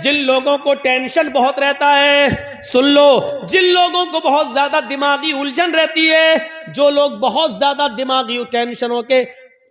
جن لوگوں کو ٹینشن بہت رہتا ہے، سن لو، جن لوگوں کو بہت زیادہ دماغی الجھن رہتی ہے، جو لوگ بہت زیادہ دماغی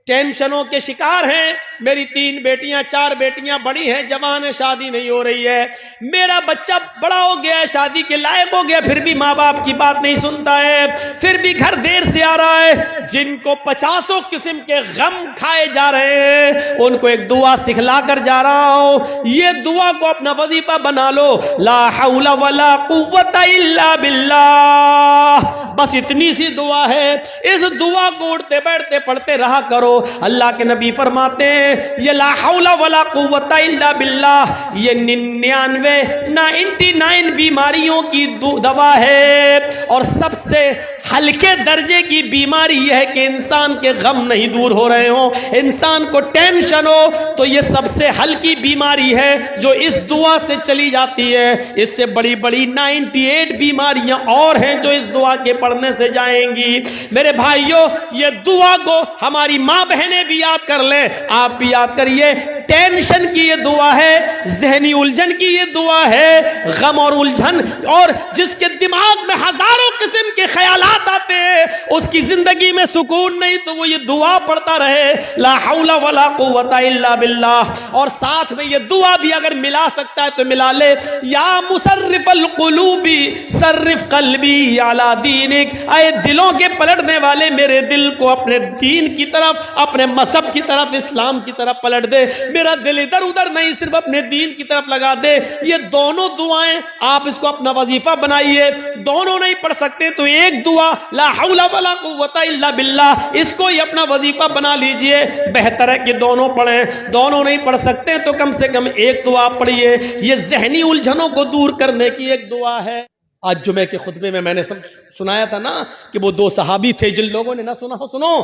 ٹینشنوں کے شکار ہیں، میری 3 بیٹیاں 4 بیٹیاں بڑی ہیں، جوان ہیں، شادی نہیں ہو رہی ہے، میرا بچہ بڑا ہو گیا ہے، شادی کے لائق ہو گیا، پھر بھی ماں باپ کی بات نہیں سنتا ہے، پھر بھی گھر دیر سے آ رہا ہے، جن کو 50 قسم کے غم کھائے جا رہے ہیں، ان کو ایک دعا سکھلا کر جا رہا ہوں، یہ دعا کو اپنا وظیفہ بنا لو، لا حول ولا قوت الا باللہ، بس اتنی سی دعا ہے، اس دعا کو اٹھتے بیٹھتے پڑھتے رہا کرو۔ اللہ کے نبی فرماتے ہیں یہ لا حول ولا قوت الا باللہ، یہ 99 بیماریوں کی دوا ہے، اور سب سے ہلکے درجے کی بیماری یہ ہے کہ انسان کے غم نہیں دور ہو رہے ہوں، انسان کو ٹینشن ہو، تو یہ سب سے ہلکی بیماری ہے جو اس دعا سے چلی جاتی ہے۔ اس سے بڑی بڑی 98 بیماریاں اور ہیں جو اس دعا کے پڑھنے سے جائیں گی۔ میرے بھائیوں، یہ دعا کو ہماری ماں بہنیں بھی یاد کر لیں، آپ بھی یاد کریے۔ ٹینشن کی یہ دعا ہے، ذہنی الجھن کی یہ دعا ہے، غم اور الجھن، اور جس کے دماغ میں ہزاروں قسم کے خیالات آتے ہیں، اس کی زندگی میں سکون نہیں، تو وہ یہ دعا پڑھتا رہے، لا حول ولا قوت الا باللہ، اور ساتھ میں یہ دعا بھی اگر ملا سکتا ہے تو ملا لے، یا مصرف القلوب صرف قلبی علی دینک، اے دلوں کے پلٹنے والے میرے دل کو اپنے دین کی طرف، اپنے مذہب کی طرف، اسلام کی طرف پلٹ دے، میرا دل ادھر ادھر نہیں، صرف اپنے دین کی طرف لگا دے۔ یہ دونوں دعائیں آپ اس کو اپنا وظیفہ بنائیے، دونوں نہیں پڑھ سکتے تو ایک دعا لا حول ولا قوت الا باللہ، اس کو ہی اپنا وظیفہ بنا لیجئے، بہتر ہے کہ دونوں پڑھیں، دونوں نہیں پڑھ سکتے تو کم سے کم ایک دعا پڑھیے، یہ ذہنی الجھنوں کو دور کرنے کی ایک دعا ہے۔ آج جمعے کے خطبے میں نے سنایا تھا نا کہ وہ 2 صحابی تھے، جن لوگوں نے نہ سنا ہو سنو،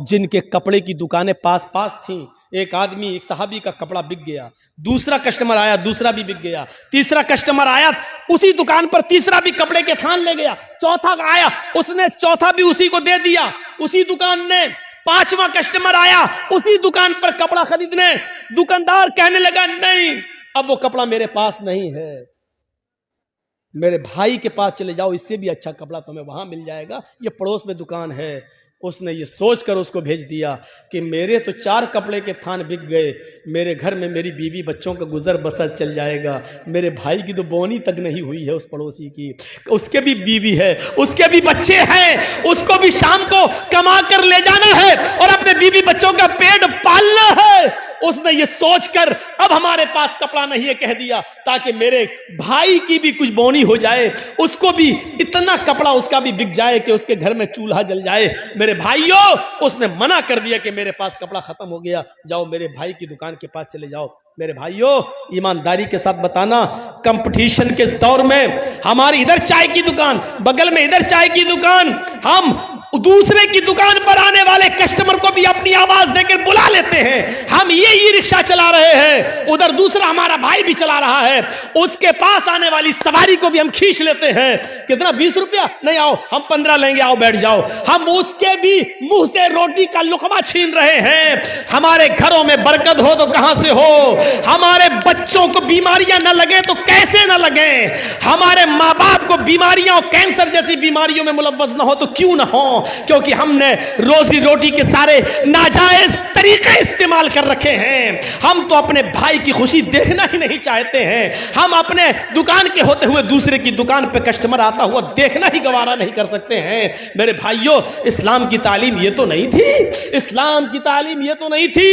جن کے کپڑے کی دکانیں پاس پاس تھیں، ایک صحابی کا کپڑا بک گیا، دوسرا کسٹمر آیا، دوسرا بھی بک گیا، تیسرا کسٹمر آیا اسی دکان پر، تیسرا بھی کپڑے کے تھان لے گیا، چوتھا آیا، اس نے چوتھا بھی اسی کو دے دیا اسی دکان نے، 5واں کسٹمر آیا اسی دکان پر کپڑا خریدنے، دکاندار کہنے لگا نہیں اب وہ کپڑا میرے پاس نہیں ہے، میرے بھائی کے پاس چلے جاؤ، اس سے بھی اچھا کپڑا تمہیں وہاں مل جائے گا، یہ پڑوس میں دکان ہے۔ اس نے یہ سوچ کر اس کو بھیج دیا کہ میرے تو 4 کپڑے کے تھان بک گئے، میرے گھر میں میری بیوی بچوں کا گزر بسر چل جائے گا، میرے بھائی کی تو بونی تک نہیں ہوئی ہے، اس پڑوسی کی، اس کے بھی بیوی ہے، اس کے بھی بچے ہیں، اس کو بھی شام کو کما کر لے جانا ہے اور اپنے بیوی بچوں کا پیٹ پالنا ہے۔ اس نے یہ سوچ کر اب ہمارے پاس کپڑا نہیں ہے کہہ دیا تاکہ میرے بھائی کی بھی کچھ بونی ہو جائے، اس کو بھی اتنا کپڑا اس کا بھی بک جائے کہ اس کے گھر میں چولہا جل جائے۔ میرے بھائیوں، اس نے منع کر دیا کہ میرے پاس کپڑا ختم ہو گیا، جاؤ میرے بھائی کی دکان کے پاس چلے جاؤ۔ میرے بھائیوں، ایمانداری کے ساتھ بتانا، کمپٹیشن کے دور میں ہماری ادھر چائے کی دکان، بغل میں ادھر چائے کی دکان، ہم دوسرے کی دکان پر آنے والے کسٹمر کو بھی اپنی آواز دے کر بلا لیتے ہیں، ہم یہ رکشہ چلا رہے ہیں، ادھر دوسرا ہمارا بھائی بھی چلا رہا ہے، اس کے پاس آنے والی سواری کو بھی ہم کھینچ لیتے ہیں، کتنا 20 روپیہ نہیں، آؤ ہم 15 لیں گے، آؤ بیٹھ جاؤ، ہم اس کے بھی منہ سے روٹی کا لقمہ چھین رہے ہیں۔ ہمارے گھروں میں برکت ہو تو کہاں سے ہو، ہمارے بچوں کو بیماریاں نہ لگیں تو کیسے نہ لگیں، ہمارے ماں باپ کو بیماریاں اور کینسر جیسی بیماریوں میں ملوث نہ ہو تو کیوں نہ ہو، کیونکہ ہم نے روزی روٹی کے سارے ناجائز طریقے استعمال کر رکھے ہیں۔ ہم تو اپنے بھائی کی خوشی دیکھنا ہی نہیں چاہتے ہیں، ہم اپنے دکان کے ہوتے ہوئے دوسرے کی دکان پہ کسٹمر آتا ہوا دیکھنا ہی گوارا نہیں کر سکتے ہیں۔ میرے بھائیوں، اسلام کی تعلیم یہ تو نہیں تھی، اسلام کی تعلیم یہ تو نہیں تھی